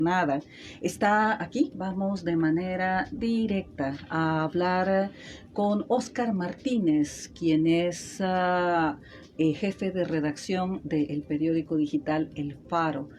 Nada, está aquí. Vamos de manera directa a hablar con Óscar Martínez, quien es jefe de redacción del periódico digital El Faro.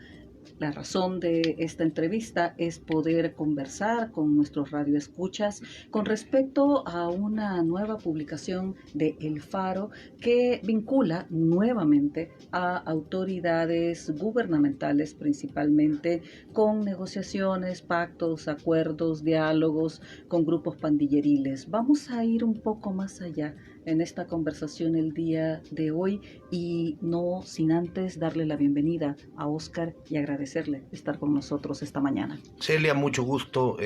La razón de esta entrevista es poder conversar con nuestros radioescuchas con respecto a una nueva publicación de El Faro que vincula nuevamente a autoridades gubernamentales, principalmente con negociaciones, pactos, acuerdos, diálogos con grupos pandilleriles. Vamos a ir un poco más allá en esta conversación el día de hoy y no sin antes darle la bienvenida a Óscar y agradecerle estar con nosotros esta mañana. Celia, mucho gusto.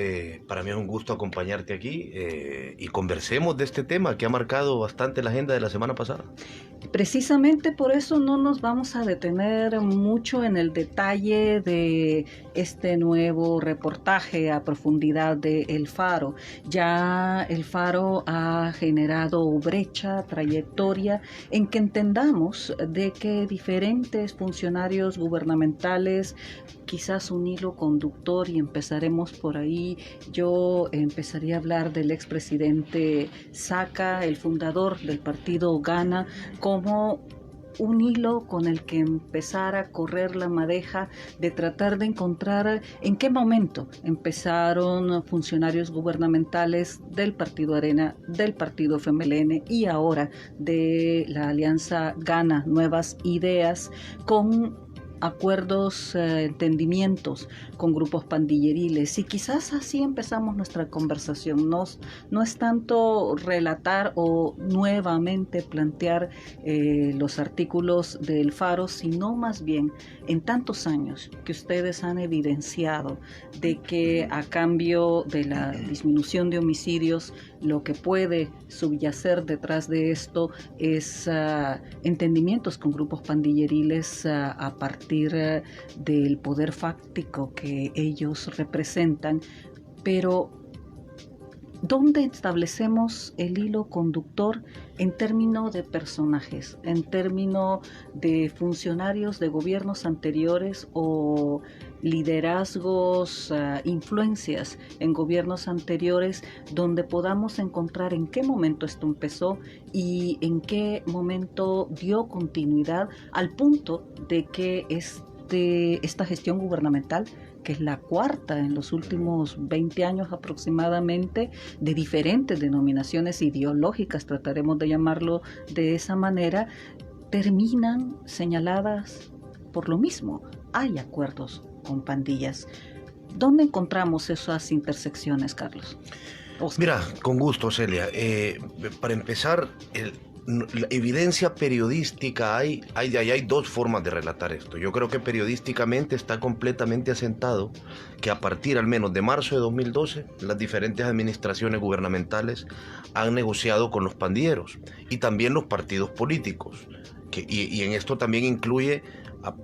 Para mí es un gusto acompañarte aquí y conversemos de este tema que ha marcado bastante la agenda de la semana pasada. Precisamente por eso no nos vamos a detener mucho en el detalle de este nuevo reportaje a profundidad de El Faro. Ya El Faro ha generado brecha, trayectoria, en que entendamos de que diferentes funcionarios gubernamentales, quizás un hilo conductor, y empezaremos por ahí. Yo empezaría a hablar del expresidente Saca, el fundador del partido Gana, como un hilo con el que empezar a correr la madeja de tratar de encontrar en qué momento empezaron funcionarios gubernamentales del Partido Arena, del Partido FMLN y ahora de la Alianza Gana Nuevas Ideas con acuerdos, entendimientos con grupos pandilleriles, y quizás así empezamos nuestra conversación. No es tanto relatar o nuevamente plantear los artículos del Faro, sino más bien en tantos años que ustedes han evidenciado de que a cambio de la disminución de homicidios, lo que puede subyacer detrás de esto es entendimientos con grupos pandilleriles a partir del poder fáctico que ellos representan. Pero ¿dónde establecemos el hilo conductor en términos de personajes, en términos de funcionarios de gobiernos anteriores o liderazgos, influencias en gobiernos anteriores, donde podamos encontrar en qué momento esto empezó y en qué momento dio continuidad al punto de que esta gestión gubernamental, que es la cuarta en los últimos 20 años aproximadamente, de diferentes denominaciones ideológicas, trataremos de llamarlo de esa manera, terminan señaladas por lo mismo? Hay acuerdos con pandillas. ¿Dónde encontramos esas intersecciones, Carlos? Oscar. Mira, con gusto, Celia. Para empezar, la evidencia periodística hay dos formas de relatar esto. Yo creo que periodísticamente está completamente asentado que a partir al menos de marzo de 2012 las diferentes administraciones gubernamentales han negociado con los pandilleros y también los partidos políticos, y en esto también incluye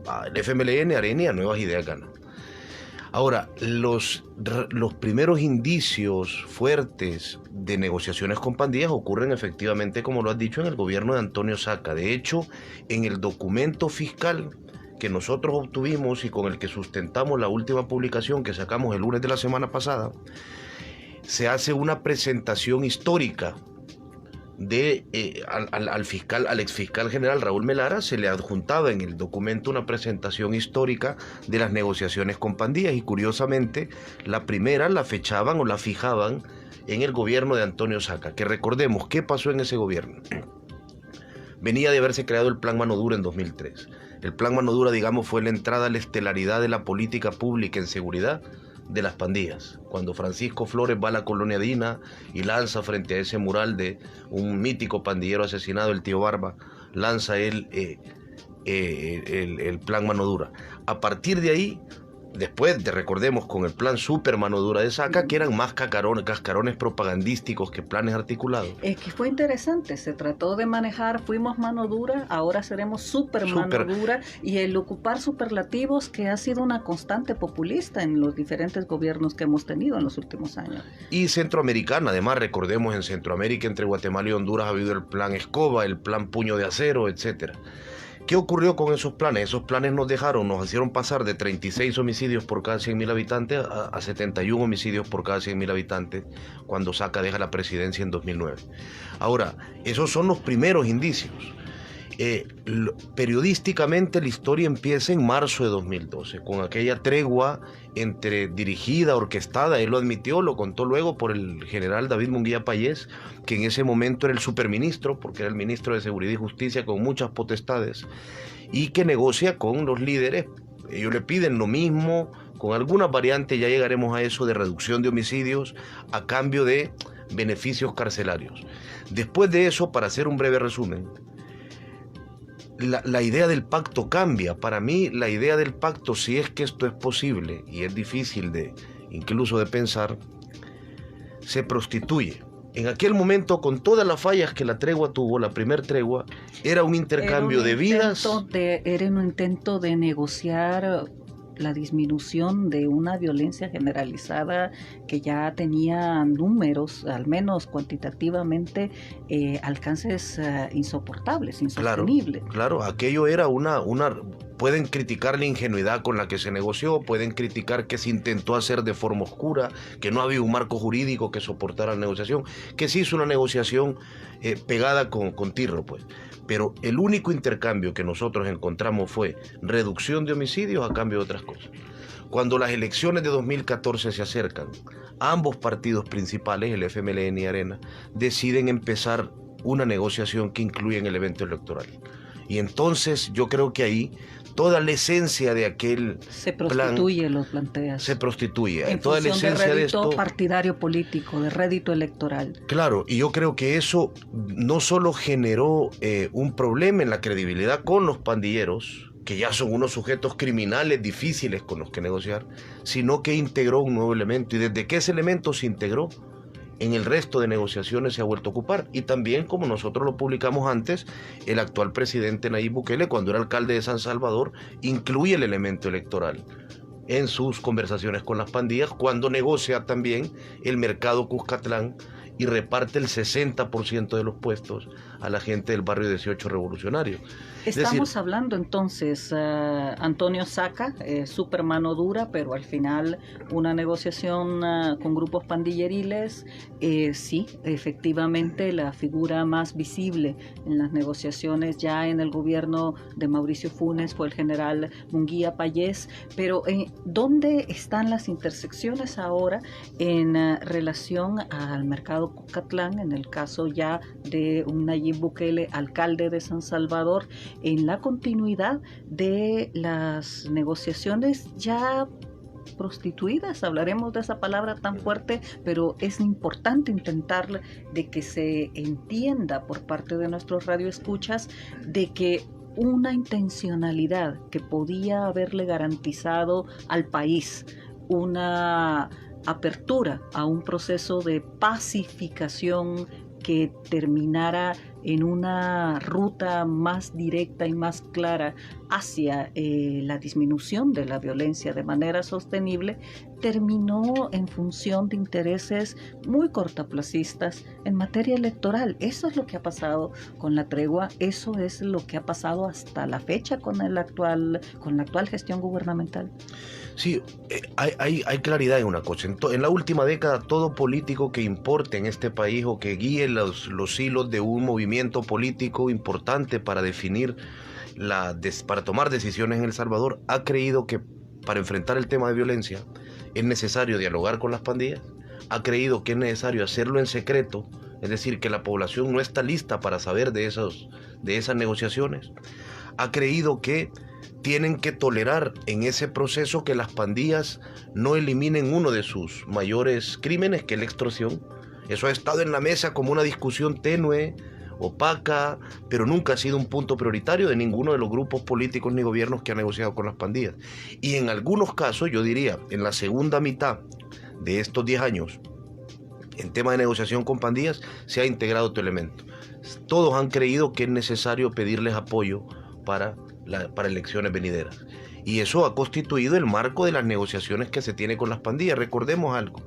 al FMLN, Arena y a Nuevas Ideas Gana. Ahora, los primeros indicios fuertes de negociaciones con pandillas ocurren efectivamente, como lo has dicho, en el gobierno de Antonio Saca. De hecho, en el documento fiscal que nosotros obtuvimos y con el que sustentamos la última publicación que sacamos el lunes de la semana pasada, se hace una presentación histórica al exfiscal general Raúl Melara. Se le adjuntaba en el documento una presentación histórica de las negociaciones con pandillas, y curiosamente la primera la fechaban o la fijaban en el gobierno de Antonio Saca, que recordemos qué pasó en ese gobierno. Venía de haberse creado el Plan Mano Dura en 2003. El Plan Mano Dura, digamos, fue la entrada a la estelaridad de la política pública en seguridad de las pandillas. Cuando Francisco Flores va a la colonia Dina y lanza frente a ese mural de un mítico pandillero asesinado, el tío Barba, lanza él el plan Mano Dura. A partir de ahí, después recordemos, con el plan Super Mano Dura de Saca, que eran más cascarones propagandísticos que planes articulados. Que fue interesante, se trató de manejar, fuimos mano dura, ahora seremos mano dura, y el ocupar superlativos que ha sido una constante populista en los diferentes gobiernos que hemos tenido en los últimos años. Y centroamericana, además, recordemos, en Centroamérica, entre Guatemala y Honduras, ha habido el plan Escoba, el plan Puño de Acero, etcétera. ¿Qué ocurrió con esos planes? Esos planes nos hicieron pasar de 36 homicidios por cada 100.000 habitantes a 71 homicidios por cada 100.000 habitantes cuando Saca deja la presidencia en 2009. Ahora, esos son los primeros indicios. Periodísticamente la historia empieza en marzo de 2012, con aquella tregua dirigida, orquestada, él lo admitió, lo contó luego por el general David Munguía Payés, que en ese momento era el superministro, porque era el ministro de Seguridad y Justicia con muchas potestades, y que negocia con los líderes. Ellos le piden lo mismo, con algunas variantes, ya llegaremos a eso, de reducción de homicidios a cambio de beneficios carcelarios. Después de eso, para hacer un breve resumen, la idea del pacto cambia. Para mí, la idea del pacto, si es que esto es posible, y es difícil incluso de pensar, se prostituye. En aquel momento, con todas las fallas que la tregua tuvo, la primer tregua, era un intercambio de vidas. Era un intento de negociar la disminución de una violencia generalizada que ya tenía números, al menos cuantitativamente, alcances insoportables, insostenibles. Claro, aquello era pueden criticar la ingenuidad con la que se negoció, pueden criticar que se intentó hacer de forma oscura, que no había un marco jurídico que soportara la negociación, que se hizo una negociación pegada con tirro, pues. Pero el único intercambio que nosotros encontramos fue reducción de homicidios a cambio de otras cosas. Cuando las elecciones de 2014 se acercan, ambos partidos principales, el FMLN y Arena, deciden empezar una negociación que incluye el evento electoral. Y entonces yo creo que ahí toda la esencia de aquel se prostituye, lo planteas. Se prostituye. En toda la esencia de rédito de esto partidario político, de rédito electoral. Claro, y yo creo que eso no solo generó un problema en la credibilidad con los pandilleros, que ya son unos sujetos criminales difíciles con los que negociar, sino que integró un nuevo elemento. Y desde que ese elemento se integró, en el resto de negociaciones se ha vuelto a ocupar. Y también, como nosotros lo publicamos antes, el actual presidente Nayib Bukele, cuando era alcalde de San Salvador, incluye el elemento electoral en sus conversaciones con las pandillas, cuando negocia también el mercado Cuscatlán y reparte el 60% de los puestos a la gente del barrio 18 revolucionario. Estamos hablando entonces, Antonio Saca, súper mano dura, pero al final una negociación con grupos pandilleriles. Sí, efectivamente la figura más visible en las negociaciones ya en el gobierno de Mauricio Funes fue el general Munguía Payés, pero ¿dónde están las intersecciones ahora en relación al mercado Cuscatlán, en el caso ya de un Nayib Bukele, alcalde de San Salvador, en la continuidad de las negociaciones ya prostituidas? Hablaremos de esa palabra tan fuerte, pero es importante intentar de que se entienda por parte de nuestros radioescuchas de que una intencionalidad que podía haberle garantizado al país una apertura a un proceso de pacificación que terminara en una ruta más directa y más clara hacia la disminución de la violencia de manera sostenible, terminó en función de intereses muy cortoplacistas en materia electoral. Eso es lo que ha pasado con la tregua, eso es lo que ha pasado hasta la fecha con la actual gestión gubernamental. Sí, hay claridad en una cosa. En la última década, todo político que importe en este país o que guíe los hilos de un movimiento político importante para definir, para tomar decisiones en El Salvador, ha creído que para enfrentar el tema de violencia es necesario dialogar con las pandillas, ha creído que es necesario hacerlo en secreto, es decir, que la población no está lista para saber de esas negociaciones, ha creído que tienen que tolerar en ese proceso que las pandillas no eliminen uno de sus mayores crímenes, que es la extorsión. Eso ha estado en la mesa como una discusión tenue, opaca, pero nunca ha sido un punto prioritario de ninguno de los grupos políticos ni gobiernos que han negociado con las pandillas. Y en algunos casos, yo diría, en la segunda mitad de estos 10 años, en tema de negociación con pandillas, se ha integrado otro elemento. Todos han creído que es necesario pedirles apoyo para elecciones venideras. Y eso ha constituido el marco de las negociaciones que se tiene con las pandillas. Recordemos algo.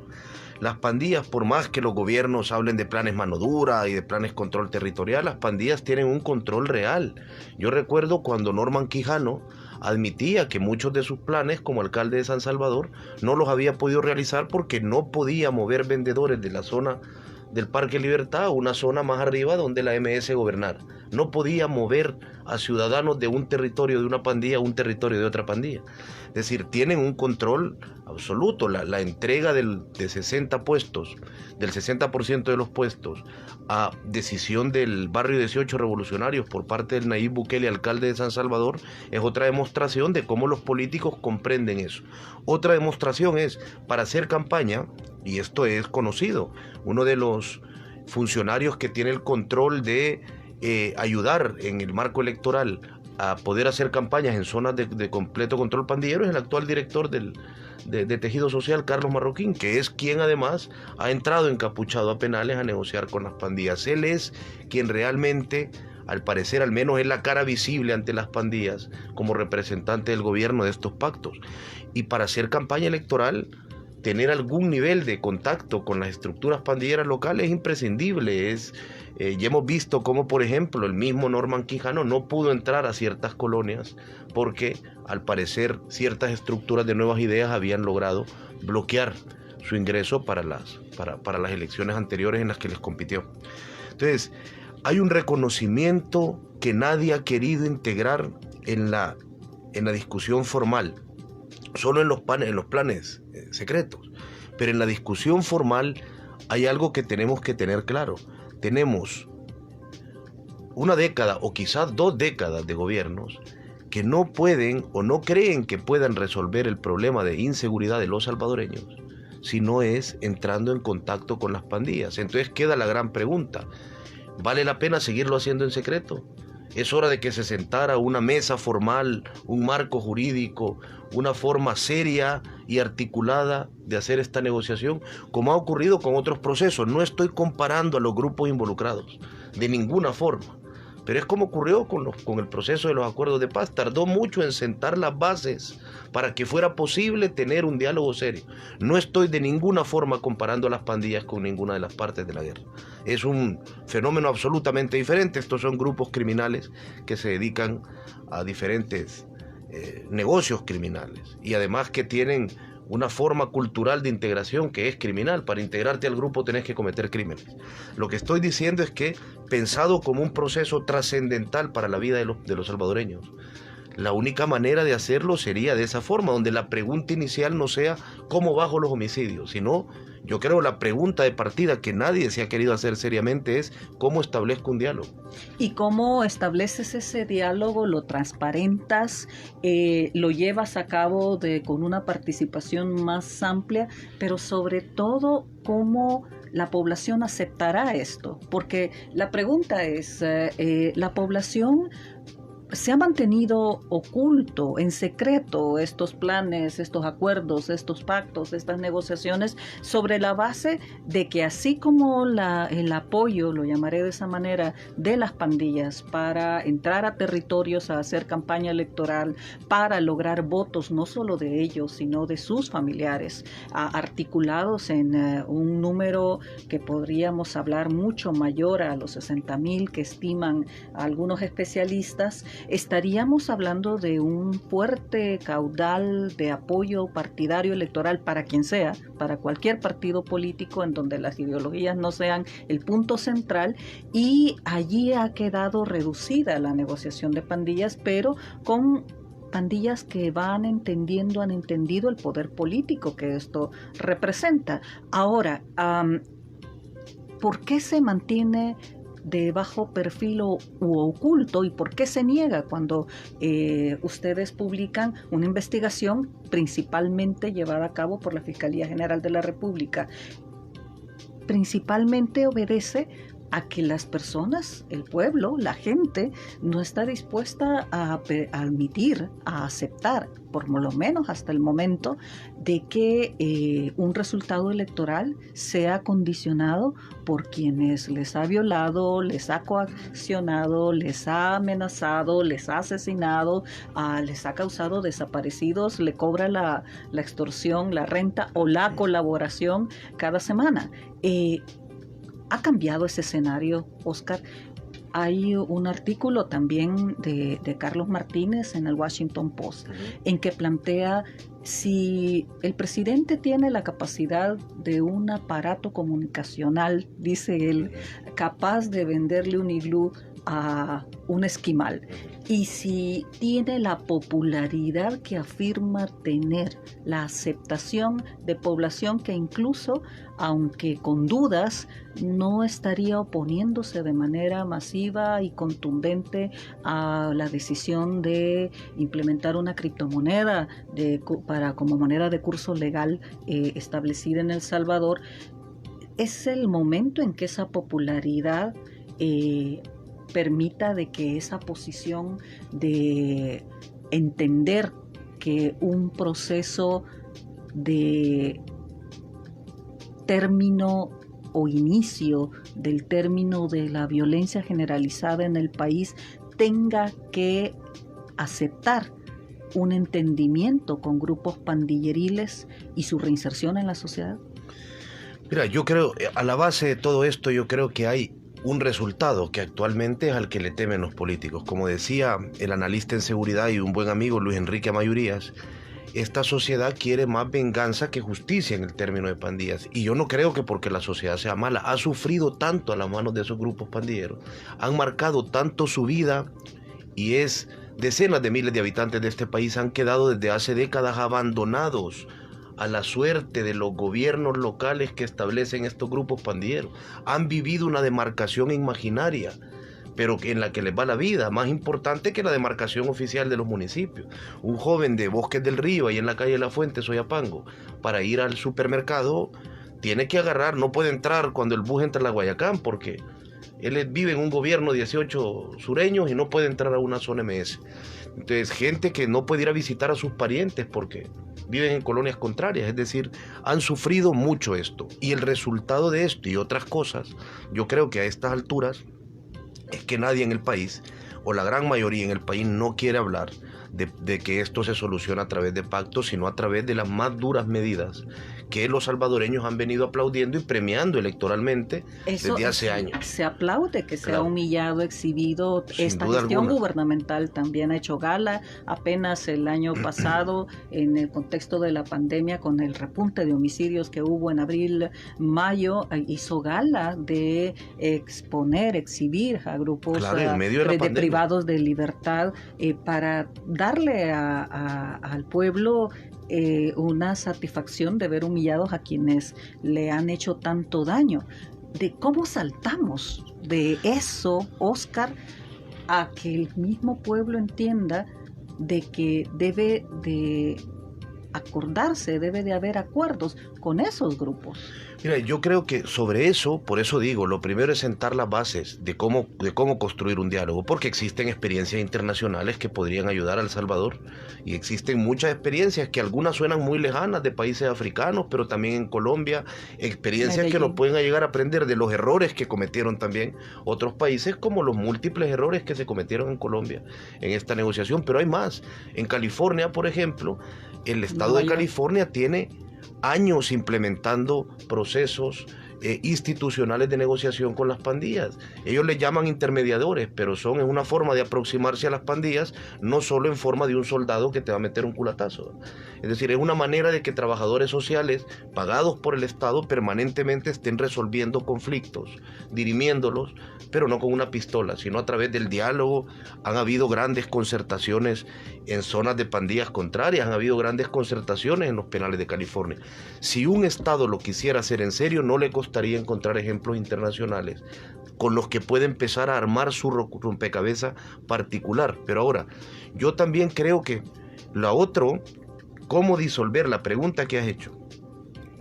Las pandillas, por más que los gobiernos hablen de planes mano dura y de planes control territorial, las pandillas tienen un control real. Yo recuerdo cuando Norman Quijano admitía que muchos de sus planes como alcalde de San Salvador no los había podido realizar porque no podía mover vendedores de la zona del Parque Libertad a una zona más arriba donde la MS gobernara. No podía mover a ciudadanos de un territorio de una pandilla a un territorio de otra pandilla. Es decir, tienen un control absoluto. La entrega de 60 puestos, del 60% de los puestos, a decisión del barrio 18 Revolucionarios por parte del Nayib Bukele, alcalde de San Salvador, es otra demostración de cómo los políticos comprenden eso. Otra demostración es, para hacer campaña, y esto es conocido, uno de los funcionarios que tiene el control de ayudar en el marco electoral a poder hacer campañas en zonas de completo control pandillero es el actual director de Tejido Social, Carlos Marroquín, que es quien además ha entrado encapuchado a penales a negociar con las pandillas. Él es quien realmente, al parecer, al menos es la cara visible ante las pandillas como representante del gobierno de estos pactos. Y para hacer campaña electoral, tener algún nivel de contacto con las estructuras pandilleras locales es imprescindible. Ya hemos visto cómo, por ejemplo, el mismo Norman Quijano no pudo entrar a ciertas colonias porque, al parecer, ciertas estructuras de Nuevas Ideas habían logrado bloquear su ingreso para las elecciones anteriores en las que les compitió. Entonces, hay un reconocimiento que nadie ha querido integrar en la discusión formal, solo en los planes secretos, pero en la discusión formal hay algo que tenemos que tener claro. Tenemos una década o quizás 2 décadas de gobiernos que no pueden o no creen que puedan resolver el problema de inseguridad de los salvadoreños si no es entrando en contacto con las pandillas. Entonces queda la gran pregunta: ¿vale la pena seguirlo haciendo en secreto? Es hora de que se sentara una mesa formal, un marco jurídico, una forma seria y articulada de hacer esta negociación, como ha ocurrido con otros procesos. No estoy comparando a los grupos involucrados, de ninguna forma. Pero es como ocurrió con el proceso de los acuerdos de paz. Tardó mucho en sentar las bases para que fuera posible tener un diálogo serio. No estoy de ninguna forma comparando a las pandillas con ninguna de las partes de la guerra. Es un fenómeno absolutamente diferente. Estos son grupos criminales que se dedican a diferentes negocios criminales y además que tienen una forma cultural de integración que es criminal. Para integrarte al grupo tenés que cometer crímenes. Lo que estoy diciendo es que, pensado como un proceso trascendental para la vida de los salvadoreños, la única manera de hacerlo sería de esa forma, donde la pregunta inicial no sea cómo bajo los homicidios, sino, yo creo, la pregunta de partida que nadie se ha querido hacer seriamente es cómo establezco un diálogo. ¿Y cómo estableces ese diálogo? ¿Lo transparentas? ¿Lo llevas a cabo con una participación más amplia? Pero sobre todo, ¿cómo la población aceptará esto? Porque la pregunta es, ¿la población se ha mantenido oculto, en secreto, estos planes, estos acuerdos, estos pactos, estas negociaciones, sobre la base de que así como el apoyo, lo llamaré de esa manera, de las pandillas para entrar a territorios a hacer campaña electoral, para lograr votos no solo de ellos, sino de sus familiares, articulados en un número que podríamos hablar mucho mayor a los 60,000 que estiman algunos especialistas, estaríamos hablando de un fuerte caudal de apoyo partidario electoral para quien sea, para cualquier partido político en donde las ideologías no sean el punto central, y allí ha quedado reducida la negociación de pandillas, pero con pandillas que han entendido el poder político que esto representa. Ahora, ¿por qué se mantiene de bajo perfil u oculto, y por qué se niega cuando ustedes publican una investigación principalmente llevada a cabo por la Fiscalía General de la República? Principalmente obedece a que las personas, el pueblo, la gente, no está dispuesta a admitir, a aceptar, por lo menos hasta el momento, de que un resultado electoral sea condicionado por quienes les ha violado, les ha coaccionado, les ha amenazado, les ha asesinado, les ha causado desaparecidos, le cobra la extorsión, la renta o la colaboración cada semana. ¿Ha cambiado ese escenario, Oscar? Hay un artículo también de Carlos Martínez en el Washington Post en que plantea si el presidente tiene la capacidad de un aparato comunicacional, dice él, capaz de venderle un iglú a un esquimal, y si tiene la popularidad que afirma tener, la aceptación de población que incluso, aunque con dudas, no estaría oponiéndose de manera masiva y contundente a la decisión de implementar una criptomoneda como moneda de curso legal establecida en El Salvador. Es el momento en que esa popularidad permita de que esa posición de entender que un proceso de término o inicio del término de la violencia generalizada en el país tenga que aceptar un entendimiento con grupos pandilleriles y su reinserción en la sociedad? Mira, yo creo, a la base de todo esto, yo creo que hay un resultado que actualmente es al que le temen los políticos. Como decía el analista en seguridad y un buen amigo, Luis Enrique Amayurías, esta sociedad quiere más venganza que justicia en el término de pandillas. Y yo no creo que porque la sociedad sea mala, ha sufrido tanto a las manos de esos grupos pandilleros, han marcado tanto su vida, y es decenas de miles de habitantes de este país han quedado desde hace décadas abandonados a la suerte de los gobiernos locales que establecen estos grupos pandilleros. Han vivido una demarcación imaginaria, pero en la que les va la vida, más importante que la demarcación oficial de los municipios. Un joven de Bosques del Río, ahí en la calle La Fuente, Soyapango, para ir al supermercado, tiene que agarrar, no puede entrar cuando el bus entra a la Guayacán, porque él vive en un gobierno de 18 sureños y no puede entrar a una zona MS. Entonces, gente que no puede ir a visitar a sus parientes porque viven en colonias contrarias, es decir, han sufrido mucho esto. Y el resultado de esto y otras cosas, yo creo que a estas alturas, es que nadie en el país, o la gran mayoría en el país, no quiere hablar de que esto se soluciona a través de pactos, sino a través de las más duras medidas que los salvadoreños han venido aplaudiendo y premiando electoralmente desde hace años. Se aplaude que se ha humillado, exhibido. Esta gestión gubernamental también ha hecho gala. Apenas el año pasado, en el contexto de la pandemia, con el repunte de homicidios que hubo en abril, mayo, hizo gala de exponer, exhibir a grupos de privados de libertad para darle al pueblo una satisfacción de ver humillados a quienes le han hecho tanto daño. ¿De cómo saltamos de eso, Oscar, a que el mismo pueblo entienda de que debe de acordarse, debe de haber acuerdos con esos grupos? Mira, yo creo que sobre eso, por eso digo, lo primero es sentar las bases de cómo construir un diálogo, porque existen experiencias internacionales que podrían ayudar a El Salvador, y existen muchas experiencias que algunas suenan muy lejanas de países africanos, pero también en Colombia, experiencias que nos pueden llegar a aprender de los errores que cometieron también otros países, como los múltiples errores que se cometieron en Colombia en esta negociación. Pero hay más. En California, por ejemplo, el estado de California tiene años implementando procesos institucionales de negociación con las pandillas. Ellos les llaman intermediadores, pero es una forma de aproximarse a las pandillas, no solo en forma de un soldado que te va a meter un culatazo. Es decir, es una manera de que trabajadores sociales pagados por el Estado permanentemente estén resolviendo conflictos, dirimiéndolos, pero no con una pistola, sino a través del diálogo. Han habido grandes concertaciones en zonas de pandillas contrarias, han habido grandes concertaciones en los penales de California. Si un Estado lo quisiera hacer en serio, no le costaría encontrar ejemplos internacionales con los que puede empezar a armar su rompecabezas particular. Pero ahora, yo también creo que lo otro, cómo disolver la pregunta que has hecho,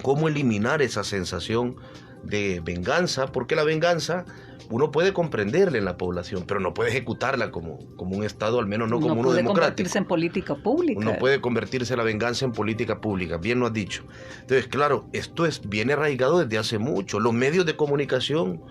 cómo eliminar esa sensación de venganza, porque la venganza uno puede comprenderla en la población, pero no puede ejecutarla como un Estado, al menos no como uno democrático. No puede convertirse en política pública. No puede convertirse la venganza en política pública, bien lo has dicho. Entonces, claro, esto viene arraigado desde hace mucho. Los medios de comunicación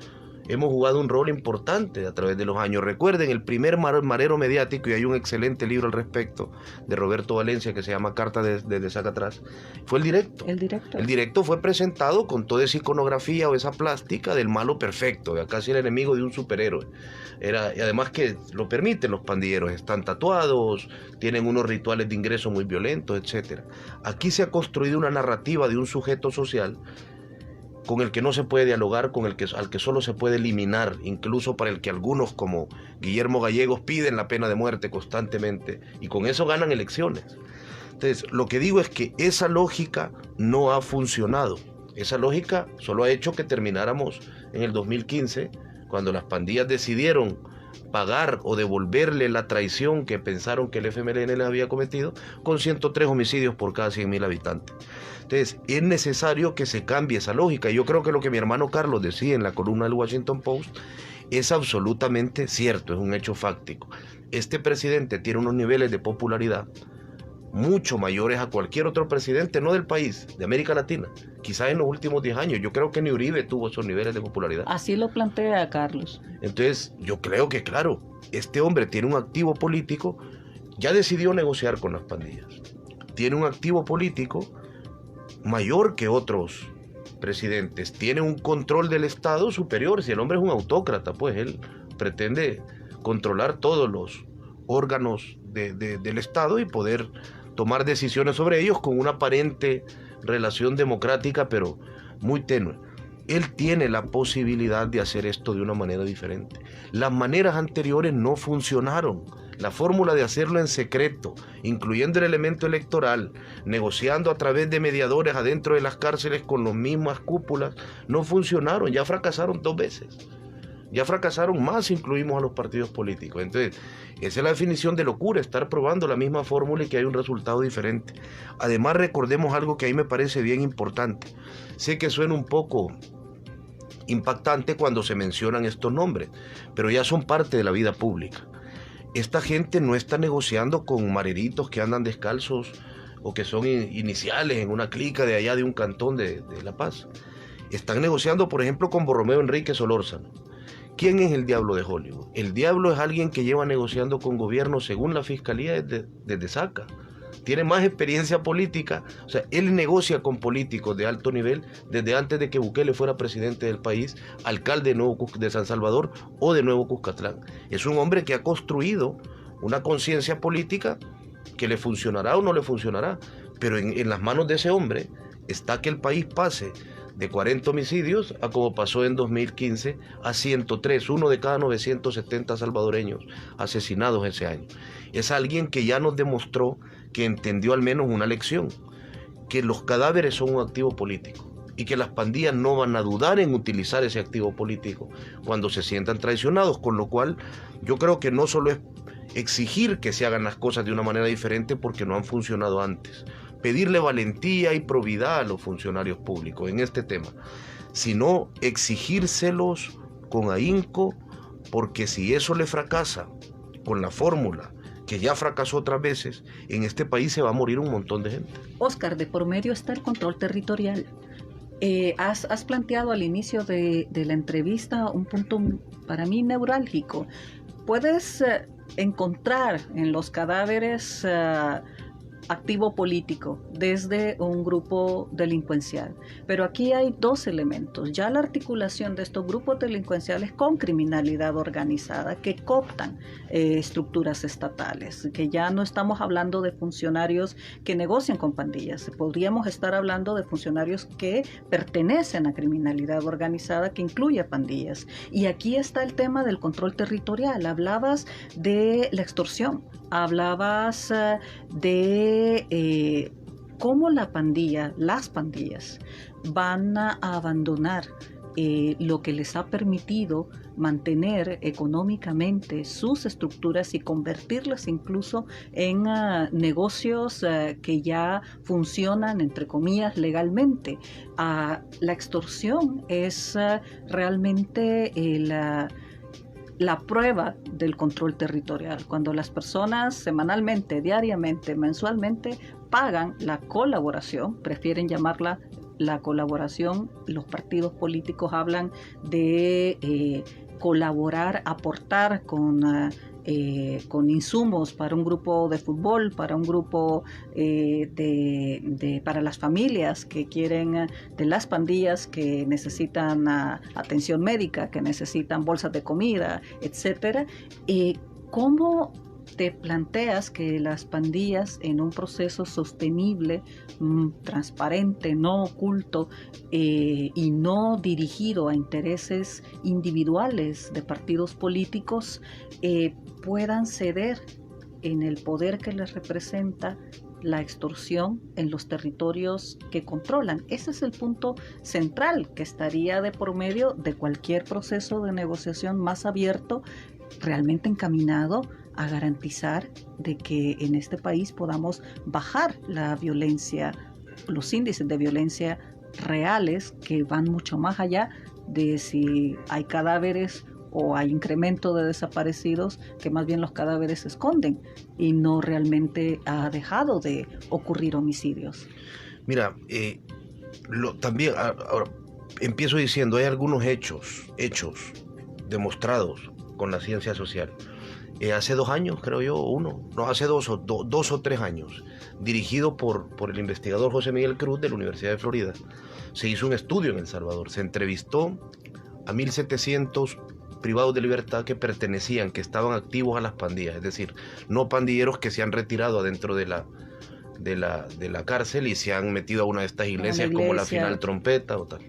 hemos jugado un rol importante a través de los años. Recuerden, el primer marero mediático, y hay un excelente libro al respecto de Roberto Valencia que se llama Carta desde Sacatrás, fue el directo. El directo. El directo fue presentado con toda esa iconografía o esa plástica del malo perfecto, casi el enemigo de un superhéroe. Y además que lo permiten los pandilleros, están tatuados, tienen unos rituales de ingreso muy violentos, etc. Aquí se ha construido una narrativa de un sujeto social con el que no se puede dialogar, al que solo se puede eliminar, incluso para el que algunos como Guillermo Gallegos piden la pena de muerte constantemente, y con eso ganan elecciones. Entonces, lo que digo es que esa lógica no ha funcionado. Esa lógica solo ha hecho que termináramos en el 2015, cuando las pandillas decidieron pagar o devolverle la traición que pensaron que el FMLN les había cometido, con 103 homicidios por cada 100.000 habitantes. Entonces, es necesario que se cambie esa lógica. Y yo creo que lo que mi hermano Carlos decía en la columna del Washington Post es absolutamente cierto, es un hecho fáctico. Este presidente tiene unos niveles de popularidad mucho mayores a cualquier otro presidente, no del país, de América Latina, quizás en los últimos 10 años. Yo creo que ni Uribe tuvo esos niveles de popularidad. Así lo plantea Carlos. Entonces, yo creo que, claro, este hombre tiene un activo político, ya decidió negociar con las pandillas, tiene un activo político mayor que otros presidentes, tiene un control del Estado superior. Si el hombre es un autócrata, pues él pretende controlar todos los órganos del Estado y poder tomar decisiones sobre ellos con una aparente relación democrática, pero muy tenue. Él tiene la posibilidad de hacer esto de una manera diferente. Las maneras anteriores no funcionaron. La fórmula de hacerlo en secreto, incluyendo el elemento electoral, negociando a través de mediadores adentro de las cárceles con las mismas cúpulas, no funcionaron. Ya fracasaron 2 veces. Ya fracasaron más, incluimos a los partidos políticos. Entonces, esa es la definición de locura, estar probando la misma fórmula y que hay un resultado diferente. Además, recordemos algo que a mí me parece bien importante. Sé que suena un poco impactante cuando se mencionan estos nombres, pero ya son parte de la vida pública. Esta gente no está negociando con mareritos que andan descalzos o que son iniciales en una clica de allá de un cantón de La Paz. Están negociando, por ejemplo, con Borromeo Enrique Solórzano. ¿Quién es el diablo de Hollywood? El diablo es alguien que lleva negociando con gobiernos, según la fiscalía, desde Saca. Tiene más experiencia política, o sea, él negocia con políticos de alto nivel desde antes de que Bukele fuera presidente del país, alcalde de San Salvador o de Nuevo Cuscatlán. Es un hombre que ha construido una conciencia política que le funcionará o no le funcionará, pero en las manos de ese hombre está que el país pase de 40 homicidios a, como pasó en 2015, a 103, uno de cada 970 salvadoreños asesinados ese año. Es alguien que ya nos demostró que entendió al menos una lección, que los cadáveres son un activo político y que las pandillas no van a dudar en utilizar ese activo político cuando se sientan traicionados, con lo cual yo creo que no solo es exigir que se hagan las cosas de una manera diferente porque no han funcionado antes, pedirle valentía y probidad a los funcionarios públicos en este tema, sino exigírselos con ahínco, porque si eso le fracasa con la fórmula que ya fracasó otras veces, en este país se va a morir un montón de gente. Oscar, de por medio está el control territorial. Has planteado al inicio de la entrevista un punto para mí neurálgico. Puedes encontrar en los cadáveres activo político desde un grupo delincuencial, pero aquí hay 2 elementos: ya la articulación de estos grupos delincuenciales con criminalidad organizada que cooptan estructuras estatales, que ya no estamos hablando de funcionarios que negocian con pandillas, podríamos estar hablando de funcionarios que pertenecen a criminalidad organizada que incluye pandillas. Y aquí está el tema del control territorial. Hablabas de la extorsión, hablabas de cómo las pandillas van a abandonar lo que les ha permitido mantener económicamente sus estructuras y convertirlas incluso en negocios que ya funcionan, entre comillas, legalmente. La extorsión es realmente la prueba del control territorial, cuando las personas semanalmente, diariamente, mensualmente pagan la colaboración, prefieren llamarla la colaboración. Los partidos políticos hablan de colaborar, aportar con insumos para un grupo de fútbol, para un grupo para las familias que quieren, de las pandillas que necesitan atención médica, que necesitan bolsas de comida, etcétera. ¿Cómo te planteas que las pandillas, en un proceso sostenible, transparente, no oculto y no dirigido a intereses individuales de partidos políticos, puedan ceder en el poder que les representa la extorsión en los territorios que controlan? Ese es el punto central que estaría de por medio de cualquier proceso de negociación más abierto, realmente encaminado a garantizar de que en este país podamos bajar la violencia, los índices de violencia reales, que van mucho más allá de si hay cadáveres o hay incremento de desaparecidos, que más bien los cadáveres se esconden y no realmente ha dejado de ocurrir homicidios. Mira, también ahora empiezo diciendo, hay algunos hechos demostrados con la ciencia social. Hace 2 años, creo yo, hace 2 o 3 años, dirigido por el investigador José Miguel Cruz de la Universidad de Florida, se hizo un estudio en El Salvador. Se entrevistó a 1.700 privados de libertad que estaban activos a las pandillas, es decir, no pandilleros que se han retirado adentro de la cárcel y se han metido a una de estas iglesias como la Final Trompeta o tal.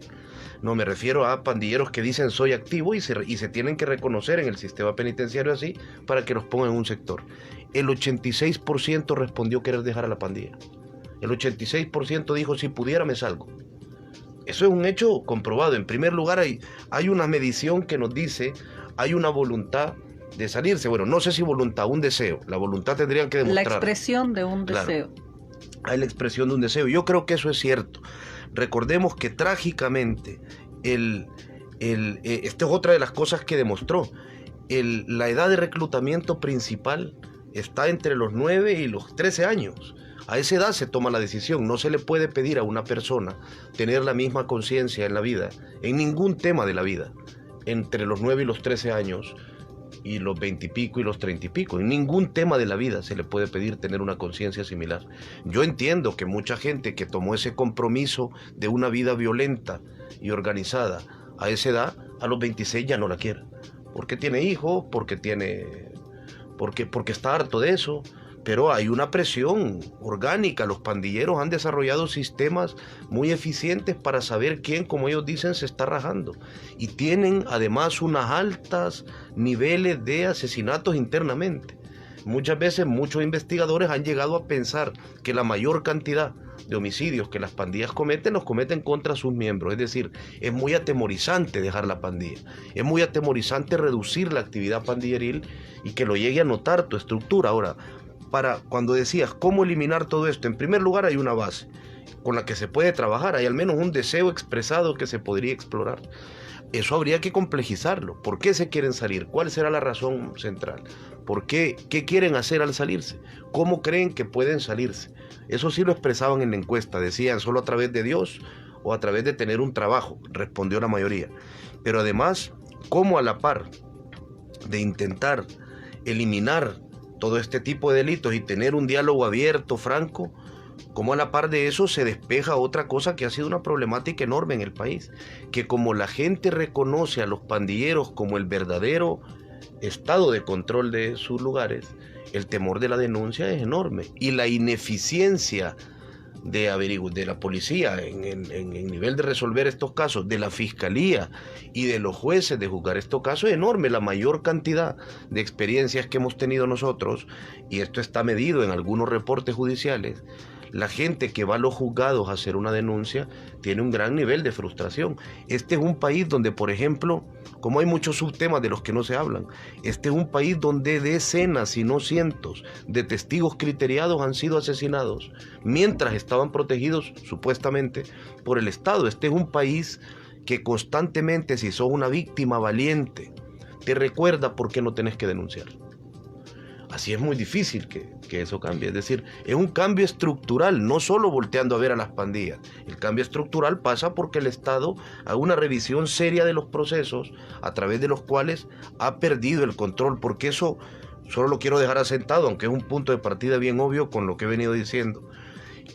No, me refiero a pandilleros que dicen soy activo y se tienen que reconocer en el sistema penitenciario así para que los pongan en un sector. El 86% respondió querer dejar a la pandilla. El 86% dijo si pudiera me salgo. Eso es un hecho comprobado. En primer lugar hay una medición que nos dice hay una voluntad de salirse. Bueno, no sé si voluntad, un deseo. La voluntad tendrían que demostrar. La expresión de un deseo. Hay la expresión de un deseo. Yo creo que eso es cierto. Recordemos que trágicamente, esta es otra de las cosas que demostró, la edad de reclutamiento principal está entre los 9 y los 13 años. A esa edad se toma la decisión. No se le puede pedir a una persona tener la misma conciencia en la vida, en ningún tema de la vida, entre los 9 y los 13 años, y los 20 y pico y los 30 y pico. En ningún tema de la vida se le puede pedir tener una conciencia similar. Yo entiendo que mucha gente que tomó ese compromiso de una vida violenta y organizada a esa edad, a los 26 ya no la quiere. Porque tiene hijos, porque está harto de eso. Pero hay una presión orgánica. Los pandilleros han desarrollado sistemas muy eficientes para saber quién, como ellos dicen, se está rajando. Y tienen además unos altos niveles de asesinatos internamente. Muchas veces muchos investigadores han llegado a pensar que la mayor cantidad de homicidios que las pandillas cometen, los cometen contra sus miembros. Es decir, es muy atemorizante dejar la pandilla. Es muy atemorizante reducir la actividad pandilleril y que lo llegue a notar tu estructura. Ahora, cuando decías cómo eliminar todo esto, en primer lugar hay una base con la que se puede trabajar, hay al menos un deseo expresado que se podría explorar. Eso habría que complejizarlo. ¿Por qué se quieren salir? ¿Cuál será la razón central? ¿Por qué? ¿Qué quieren hacer al salirse? ¿Cómo creen que pueden salirse? Eso sí lo expresaban en la encuesta, decían solo a través de Dios o a través de tener un trabajo, respondió la mayoría. Pero además, ¿cómo a la par de intentar eliminar todo este tipo de delitos y tener un diálogo abierto, franco, como a la par de eso se despeja otra cosa que ha sido una problemática enorme en el país, que como la gente reconoce a los pandilleros como el verdadero estado de control de sus lugares, el temor de la denuncia es enorme y la ineficiencia de la policía en el nivel de resolver estos casos, de la fiscalía y de los jueces de juzgar estos casos es enorme. La mayor cantidad de experiencias que hemos tenido nosotros, y esto está medido en algunos reportes judiciales, la gente que va a los juzgados a hacer una denuncia tiene un gran nivel de frustración. Este es un país donde, por ejemplo, como hay muchos subtemas de los que no se hablan, este es un país donde decenas y no cientos de testigos criteriados han sido asesinados mientras estaban protegidos supuestamente por el Estado. Este es un país que constantemente, si sos una víctima valiente, te recuerda por qué no tenés que denunciar. Así es muy difícil que eso cambie. Es decir, es un cambio estructural, no solo volteando a ver a las pandillas. El cambio estructural pasa porque el Estado haga una revisión seria de los procesos a través de los cuales ha perdido el control, porque eso solo lo quiero dejar asentado, aunque es un punto de partida bien obvio con lo que he venido diciendo.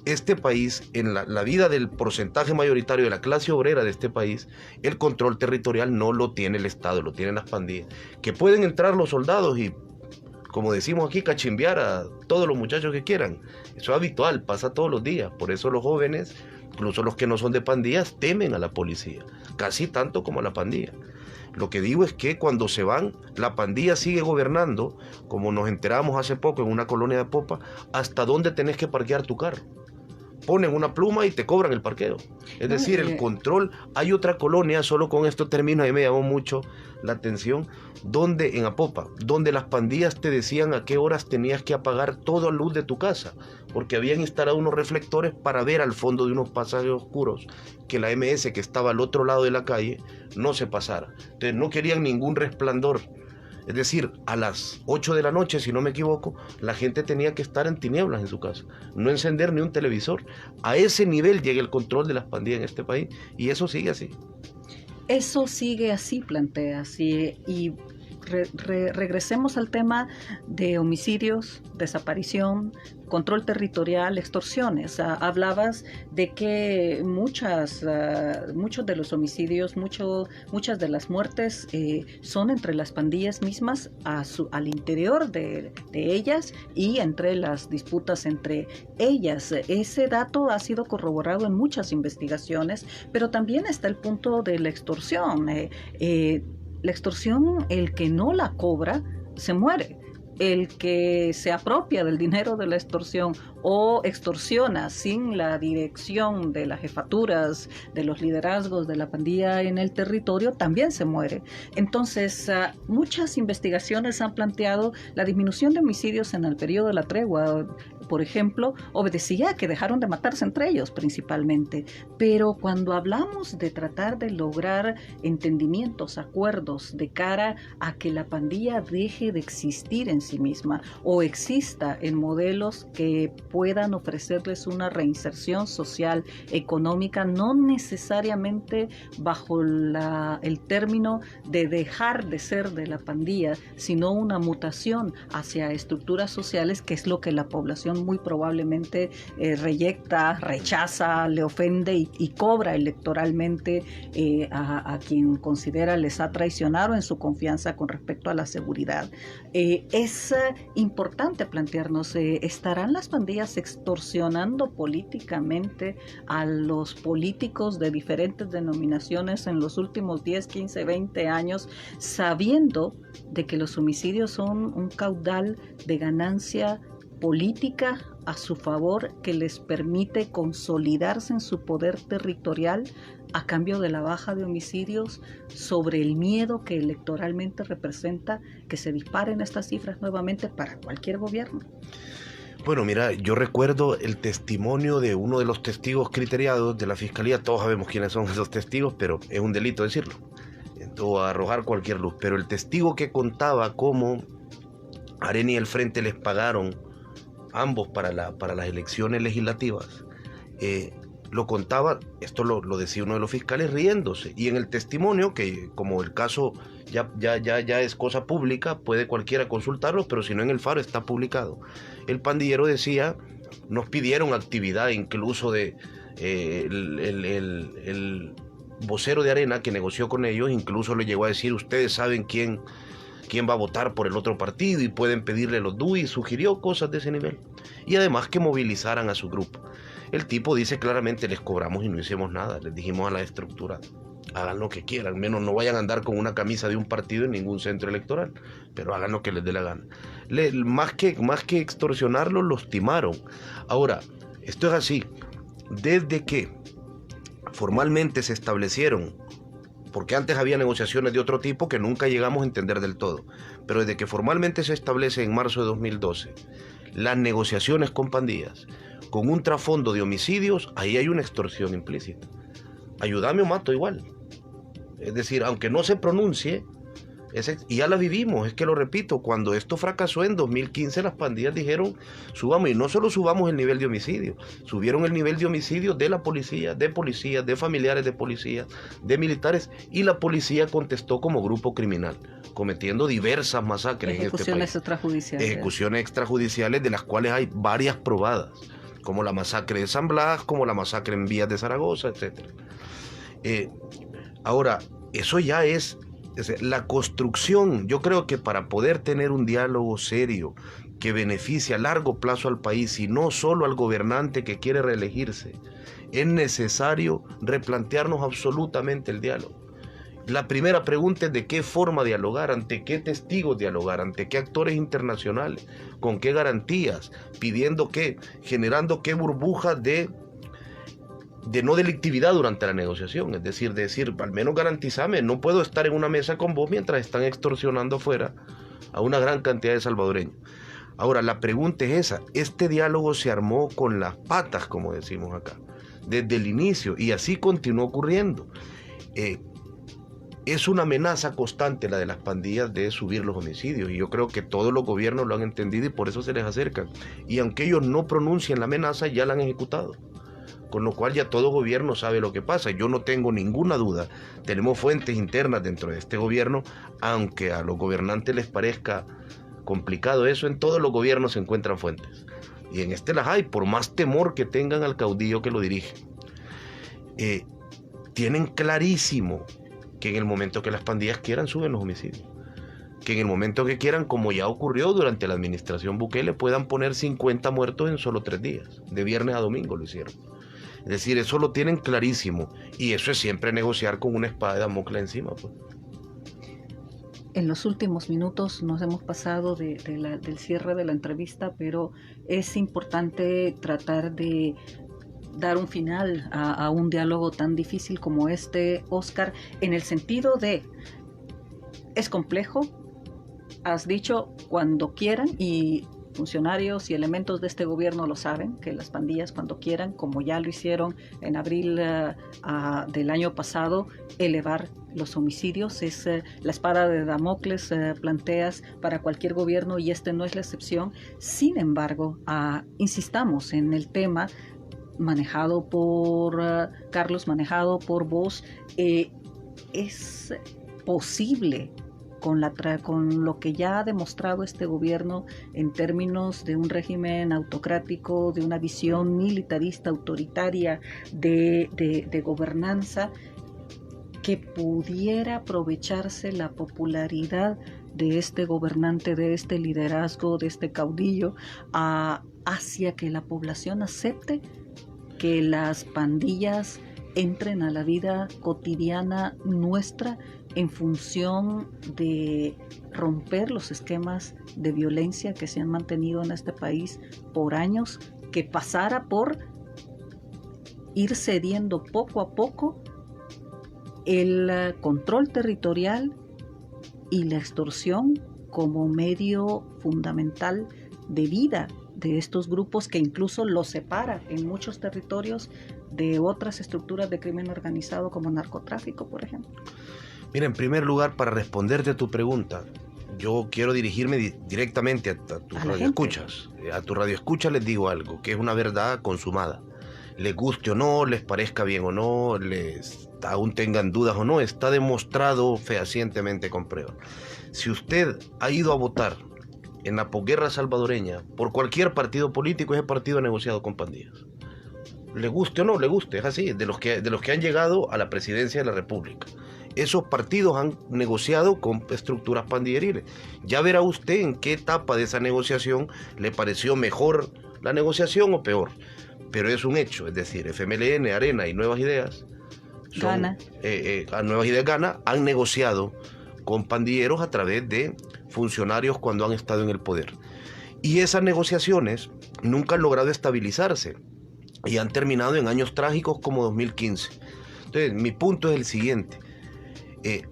Este país, en la vida del porcentaje mayoritario de la clase obrera de este país, el control territorial no lo tiene el Estado, lo tienen las pandillas. Que pueden entrar los soldados y, como decimos aquí, cachimbear a todos los muchachos que quieran. Eso es habitual, pasa todos los días. Por eso los jóvenes, incluso los que no son de pandillas, temen a la policía, casi tanto como a la pandilla. Lo que digo es que cuando se van, la pandilla sigue gobernando, como nos enteramos hace poco en una colonia de Popa, hasta dónde tenés que parquear tu carro. Ponen una pluma y te cobran el parqueo. Es decir, el control. Hay otra colonia, solo con esto termino, ahí me llamó mucho la atención, donde en Apopa, donde las pandillas te decían a qué horas tenías que apagar toda luz de tu casa, porque habían instalado unos reflectores para ver al fondo de unos pasajes oscuros, que la MS que estaba al otro lado de la calle no se pasara. Entonces no querían ningún resplandor. Es decir, a las 8 de la noche, si no me equivoco, la gente tenía que estar en tinieblas en su casa, no encender ni un televisor. A ese nivel llega el control de las pandillas en este país, y eso sigue así. Eso sigue así, planteas, y regresemos al tema de homicidios, desaparición, control territorial, extorsiones. Hablabas de que muchos de los homicidios, muchas de las muertes son entre las pandillas mismas, al interior de ellas y entre las disputas entre ellas. Ese dato ha sido corroborado en muchas investigaciones, pero también está el punto de la extorsión. La extorsión, el que no la cobra, se muere. El que se apropia del dinero de la extorsión o extorsiona sin la dirección de las jefaturas, de los liderazgos de la pandilla en el territorio, también se muere. Entonces, muchas investigaciones han planteado la disminución de homicidios en el periodo de la tregua, por ejemplo, obedecía a que dejaron de matarse entre ellos principalmente. Pero cuando hablamos de tratar de lograr entendimientos, acuerdos de cara a que la pandilla deje de existir en sí misma o exista en modelos que puedan ofrecerles una reinserción social, económica, no necesariamente bajo el término de dejar de ser de la pandilla, sino una mutación hacia estructuras sociales, que es lo que la población muy probablemente reyecta, rechaza, le ofende y cobra electoralmente a quien considera les ha traicionado en su confianza con respecto a la seguridad. Es importante plantearnos, ¿estarán las pandillas extorsionando políticamente a los políticos de diferentes denominaciones en los últimos 10, 15, 20 años, sabiendo de que los homicidios son un caudal de ganancia política a su favor que les permite consolidarse en su poder territorial a cambio de la baja de homicidios, sobre el miedo que electoralmente representa que se disparen estas cifras nuevamente para cualquier gobierno? Bueno, mira, yo recuerdo el testimonio de uno de los testigos criteriados de la Fiscalía. Todos sabemos quiénes son esos testigos, pero es un delito decirlo o arrojar cualquier luz. Pero el testigo que contaba cómo Arena y el Frente les pagaron ambos para las elecciones legislativas, lo contaba, esto lo decía uno de los fiscales riéndose, y en el testimonio, que como el caso ya es cosa pública, puede cualquiera consultarlo, pero si no en el Faro está publicado, el pandillero decía, nos pidieron actividad incluso de el vocero de Arena que negoció con ellos, incluso le llegó a decir, ustedes saben quién va a votar por el otro partido y pueden pedirle los DUI, sugirió cosas de ese nivel. Y además que movilizaran a su grupo. El tipo dice claramente, les cobramos y no hicimos nada, les dijimos a la estructura, hagan lo que quieran, menos no vayan a andar con una camisa de un partido en ningún centro electoral, pero hagan lo que les dé la gana. Más que extorsionarlos, los timaron. Ahora, Esto es así. Desde que formalmente se establecieron, porque antes había negociaciones de otro tipo que nunca llegamos a entender del todo, pero desde que formalmente se establece en marzo de 2012 las negociaciones con pandillas, con un trasfondo de homicidios, ahí hay una extorsión implícita. Ayúdame o mato igual. Es decir, aunque no se pronuncie, y ya la vivimos, es que lo repito, cuando esto fracasó en 2015 las pandillas dijeron subamos, y no solo subamos el nivel de homicidio, subieron el nivel de homicidio de la policía, de policías, de familiares de policías, de militares, y la policía contestó como grupo criminal, cometiendo diversas masacres en este país. Ejecuciones extrajudiciales. Ejecuciones extrajudiciales de las cuales hay varias probadas, como la masacre de San Blas, como la masacre en Vías de Zaragoza, etc. Ahora, eso ya es la construcción. Yo creo que para poder tener un diálogo serio que beneficie a largo plazo al país y no solo al gobernante que quiere reelegirse, es necesario replantearnos absolutamente el diálogo. La primera pregunta es de qué forma dialogar, ante qué testigos dialogar, ante qué actores internacionales, con qué garantías, pidiendo qué, generando qué burbujas de no delictividad durante la negociación, es decir, al menos garantízame, no puedo estar en una mesa con vos mientras están extorsionando afuera a una gran cantidad de salvadoreños. Ahora, la pregunta es esa, este diálogo se armó con las patas, como decimos acá, desde el inicio, y así continuó ocurriendo. Es una amenaza constante la de las pandillas de subir los homicidios, y yo creo que todos los gobiernos lo han entendido y por eso se les acercan, y aunque ellos no pronuncien la amenaza, ya la han ejecutado. Con lo cual ya todo gobierno sabe lo que pasa. Yo no tengo ninguna duda. Tenemos fuentes internas dentro de este gobierno, aunque a los gobernantes les parezca complicado eso, en todos los gobiernos se encuentran fuentes. Y en este las hay, por más temor que tengan al caudillo que lo dirige. Tienen clarísimo que en el momento que las pandillas quieran, suben los homicidios. Que en el momento que quieran, como ya ocurrió durante la administración Bukele, puedan poner 50 muertos en solo 3 días. De viernes a domingo lo hicieron. Es decir, eso lo tienen clarísimo, y eso es siempre negociar con una espada de Damocles encima, pues. En los últimos minutos nos hemos pasado del cierre de la entrevista, pero es importante tratar de dar un final a un diálogo tan difícil como este, Oscar, en el sentido de, es complejo, has dicho cuando quieran, y funcionarios y elementos de este gobierno lo saben, que las pandillas cuando quieran, como ya lo hicieron en abril del año pasado, elevar los homicidios. Es la espada de Damocles, planteas para cualquier gobierno, y este no es la excepción. Sin embargo, insistamos en el tema manejado por Carlos, manejado por vos. Es posible, con lo que ya ha demostrado este gobierno en términos de un régimen autocrático, de una visión militarista, autoritaria de gobernanza, que pudiera aprovecharse la popularidad de este gobernante, de este liderazgo, de este caudillo, hacia que la población acepte que las pandillas entren a la vida cotidiana nuestra en función de romper los esquemas de violencia que se han mantenido en este país por años, que pasara por ir cediendo poco a poco el control territorial y la extorsión como medio fundamental de vida de estos grupos, que incluso los separa en muchos territorios de otras estructuras de crimen organizado como narcotráfico, por ejemplo. Mira, en primer lugar, para responderte a tu pregunta, yo quiero dirigirme directamente a tus radioescuchas. A tu radioescuchas les digo algo, que es una verdad consumada. Les guste o no, les parezca bien o no, aún tengan dudas o no, está demostrado fehacientemente con pruebas. Si usted ha ido a votar en la posguerra salvadoreña por cualquier partido político, ese partido ha negociado con pandillas. Le guste o no, le guste, es así, de los que han llegado a la presidencia de la República. Esos partidos han negociado con estructuras pandilleriles. Ya verá usted en qué etapa de esa negociación le pareció mejor la negociación o peor. Pero es un hecho, es decir, FMLN, Arena y Nuevas Ideas, Nuevas Ideas Gana, han negociado con pandilleros a través de funcionarios cuando han estado en el poder. Y esas negociaciones nunca han logrado estabilizarse. y han terminado en años trágicos como 2015. Entonces, mi punto es el siguiente.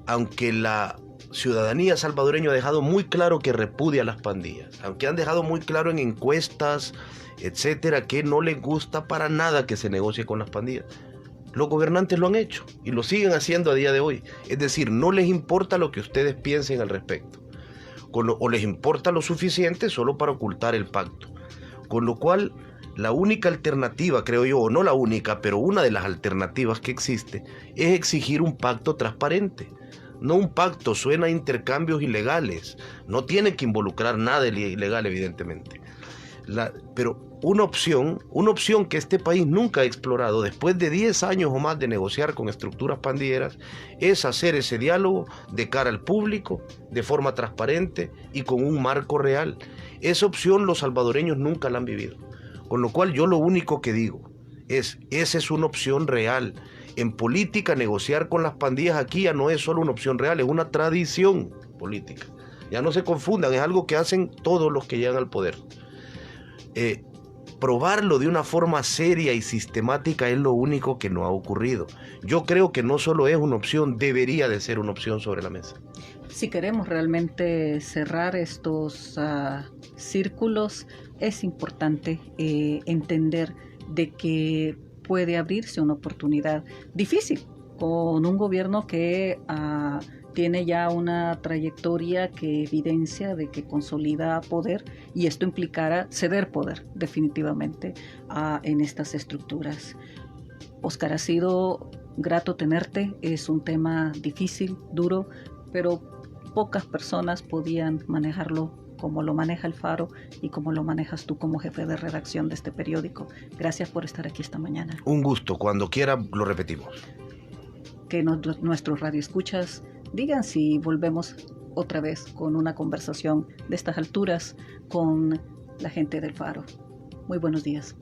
Aunque la ciudadanía salvadoreña ha dejado muy claro que repudia a las pandillas, aunque han dejado muy claro en encuestas, etcétera, que no les gusta para nada que se negocie con las pandillas, los gobernantes lo han hecho y lo siguen haciendo a día de hoy. Es decir, no les importa lo que ustedes piensen al respecto, o les importa lo suficiente solo para ocultar el pacto. Con lo cual, la única alternativa, creo yo, o no la única, pero una de las alternativas que existe, es exigir un pacto transparente. No un pacto, suena a intercambios ilegales, no tiene que involucrar nada ilegal, evidentemente. Pero una opción que este país nunca ha explorado, después de 10 años o más de negociar con estructuras pandilleras, es hacer ese diálogo de cara al público, de forma transparente y con un marco real. Esa opción los salvadoreños nunca la han vivido. Con lo cual yo lo único que digo es, esa es una opción real. En política, negociar con las pandillas aquí ya no es solo una opción real, es una tradición política. Ya no se confundan, es algo que hacen todos los que llegan al poder. Probarlo de una forma seria y sistemática es lo único que no ha ocurrido. Yo creo que no solo es una opción, debería de ser una opción sobre la mesa. Si queremos realmente cerrar estos círculos, es importante entender de que puede abrirse una oportunidad difícil con un gobierno que tiene ya una trayectoria que evidencia de que consolida poder, y esto implicará ceder poder definitivamente en estas estructuras. Oscar, ha sido grato tenerte, es un tema difícil, duro, pero pocas personas podían manejarlo como lo maneja El Faro y como lo manejas tú como jefe de redacción de este periódico. Gracias por estar aquí esta mañana. Un gusto, cuando quiera lo repetimos. Que nuestros radioescuchas digan si volvemos otra vez con una conversación de estas alturas con la gente del Faro. Muy buenos días.